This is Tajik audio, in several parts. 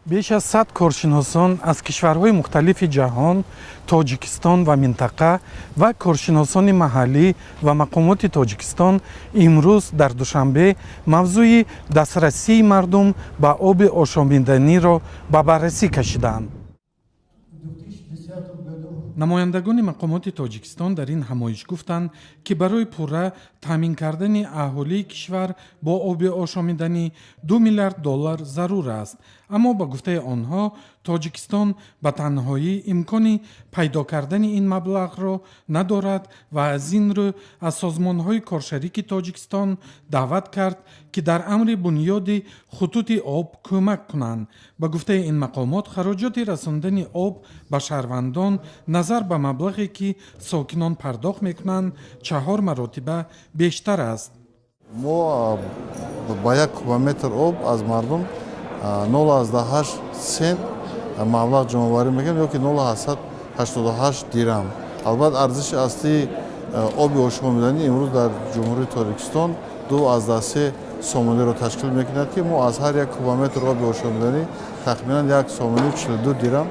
بیش از 100 کارشناسان از کشورهای مختلف جهان، تاجیکستان و منطقه و کارشناسان محلی و مقامات تاجیکستان امروز در دوشنبه موضوع دسترسی مردم به آب آشامیدنی را به بررسی کشیدند. намояндагони мақомоти тоҷикистон дар ин ҳамоиш гуфтанд ки барои пурра таъмин кардани аҳолии кишвар бо оби ошомиданӣ $2 миллиард зарур аст, аммо ба гуфтаи онҳо тоҷикистон ба танҳоӣ имкони пайдо кардани ин маблағро надорад ва аз ин рӯ аз созмонҳои коршарики тоҷикистон даъват кард ки дар амри бунёди хутути об кӯмак кунанд. ба гуфтаи ин мақомот хароҷоти расондани об ба шаҳрвандон назар ба маблағе ки сокинон пардохт мекунанд 4 маротиба бештар аст. мо ба 1 кубометр об аз мардум 0.8 сент маблағ ҷомоварӣ мекунем ёки 0.88 дирам. албатта арзиши аслии оби ошомиданӣ имрӯз дар ҷумҳурии Тоҷикистон 2.3 сомонеро ташкил мекунад ки мо аз ҳар 1 кубометр оби ошомиданӣ тахминан 1 сомони 42 дирам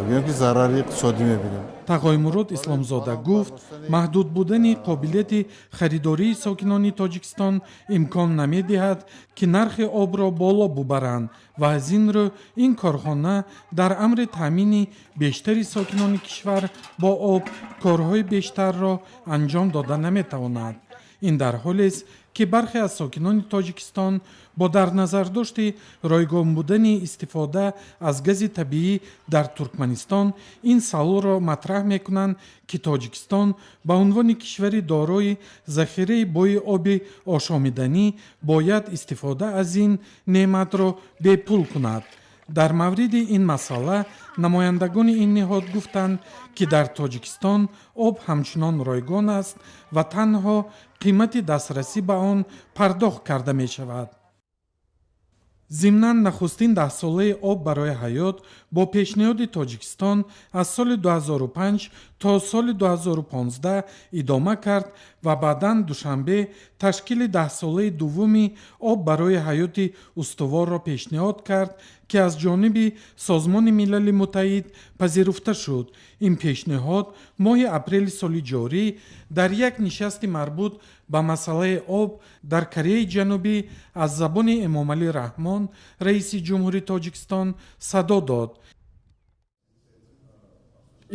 биён ки зарари иқтисодӣ мебинем. тағои мурод исломзода гуфт маҳдуд будани қобилияти харидории сокинони тоҷикистон имкон намедиҳад ки нархи обро боло бубаранд ва аз ин рӯ ин корхона дар амри таъмини бештари сокинони кишвар бо об корҳои бештарро анҷом дода наметавонад. ин дар ҳолест ки бархе аз сокинони тоҷикистон бо дар назардошти ройгон будани истифода аз гази табиӣ дар Туркманистон ин саволро матраҳ мекунанд ки тоҷикистон ба унвони кишвари дорои захираи бои оби ошомиданӣ бояд истифода аз ин неъматро бепул кунад. дар мавриди ин масъала намояндагони ин ниҳод гуфтанд ки дар тоҷикистон об ҳамчунон ройгон аст ва танҳо қимати дастрасӣ ба он пардохт карда мешавад. зимнан нахустин 10-солаи об барои ҳаёт бо пешниҳоди тоҷикистон аз соли 2005 то соли 2015 идома кард ва баъдан душанбе ташкили 10-солаи дуввуми об барои ҳаёти устуворро пешниҳод кард ки аз ҷониби Созмони Милали Муттаҳид пазируфта шуд. ин пешниҳод моҳи апрели соли ҷорӣ дар як нишасти марбут ба масъалаи об дар Кореяи Ҷанубӣ аз забони Эмомалӣ Раҳмон, раиси ҷумҳурии Тоҷикистон, садо дод.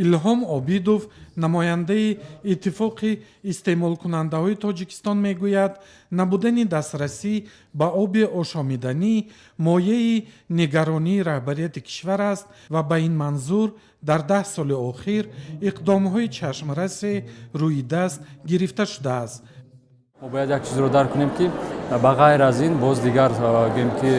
илҳом Обидов, намояндаи иттифоқи истеъмолкунандаҳои Тоҷикистон мегӯяд, набудани дастрасӣ ба оби ошомиданӣ мояи нигаронии раҳбарияти кишвар аст ва ба ин манзур дар 10 соли охир иқдомҳои чашмрасе рӯи даст гирифта шудааст. мо бояд як чизро дарк кунем ки ба ғайр аз ин боз дигар гӯем ки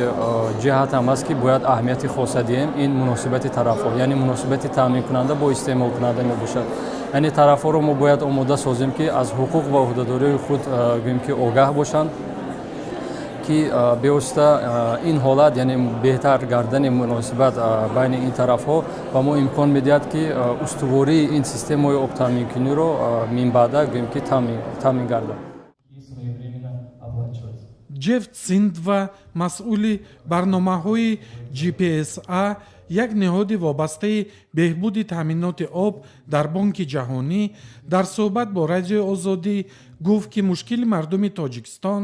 ҷиҳат ҳам аст ки бояд аҳамияти хоса диҳем ин муносибати тарафҳо, яъне муносибати таъминкунанда бо истеъмолкунанда мебошад. яъне тарафҳоро мо бояд омода созем ки аз ҳуқуқ ва ӯҳдадории худ гӯем ки огаҳ бошанд ки бевосита ин ҳолат яъне беҳтар гардани муносибат байни ин тарафҳо ба мо имкон медиҳад ки устувории ин системаи обтаъминкуниро минбаъда гӯем ки таъмин гардад. ҷефт Синдва, масъули барномаҳои GPSA, як ниҳоди вобастаи беҳбуди таъминоти об дар Бонки ҷаҳонӣ, дар суҳбат бо Радиои Озодӣ гуфт ки мушкили мардуми Тоҷикистон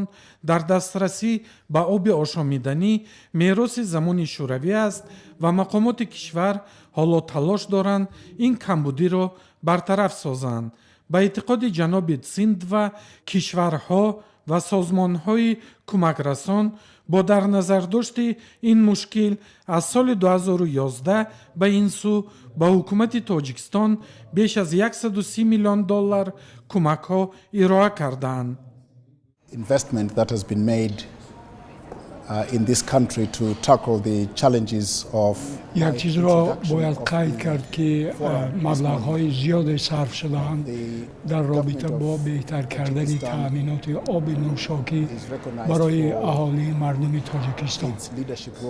дар дастрасӣ ба оби ошомиданӣ мероси замони шӯравӣ аст ва мақомоти кишвар ҳоло талош доранд ин камбудиро бартараф созанд. ба эътиқоди ҷаноби Синдва, кишварҳо ва созмонҳои кӯмакрасон бо дар назардошти ин мушкил аз соли 2011 ба ин сӯ ба ҳукумати Тоҷикистон беш аз $130 миллион кӯмакҳо ироа карданд. Investment that has been made in this country to tackle the challenges of як чизро бояд қайд кард ки маблағҳои зиёде сарф шудаанд дар робита бо беҳтар кардани таъминоти оби нӯшокӣ барои аҳолии мардуми Тоҷикистон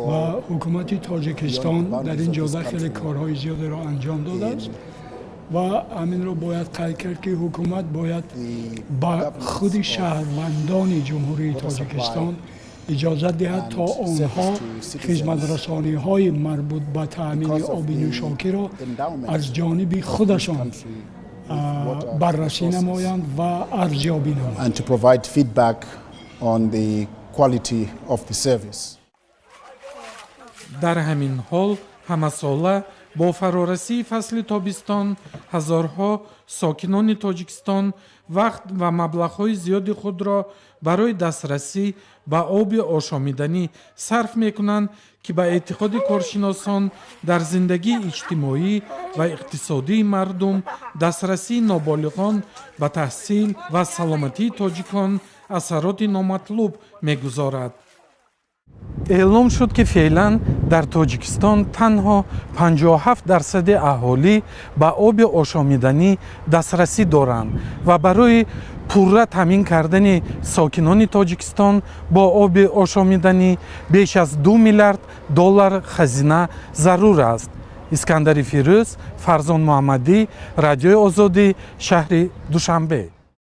ва ҳукумати Тоҷикистон дар ин ҷода хеле корҳои зиёдеро анҷом додааст ва ҳаминро бояд қайд кард ки ҳукумат бояд ба худи шаҳрвандони ҷумҳурии Тоҷикистон اجازه دهد تا آنها خدمت‌رسانی های مربوط به تأمین آب نوشاکی را از جانب خودشان بررسی نمایند و ارزیابی نمایند. and to provide feedback on the quality of the service. дар ҳамин ҳол ҳамасола бо фарорасии фасли тобистон ҳазорҳо сокинони тоҷикистон вақт ва маблағҳои зиёди худро барои дастрасӣ ба оби ошомиданӣ сарф мекунанд ки ба эътиқоди коршиносон дар зиндагии иҷтимоӣ ва иқтисодии мардум дастрасии ноболиғон ба таҳсил ва саломатии тоҷикон асароти номатлуб мегузорад. эълом шуд ки феълан дар тоҷикистон танҳо 57% аҳолӣ ба оби ошомиданӣ дастрасӣ доранд ва барои пурра таъмин кардани сокинони тоҷикистон бо оби ошомиданӣ беш аз $2 миллиард хазина зарур аст. искандари фирӯз, фарзон муҳаммадӣ, радиои озодӣ, шаҳри Душанбе.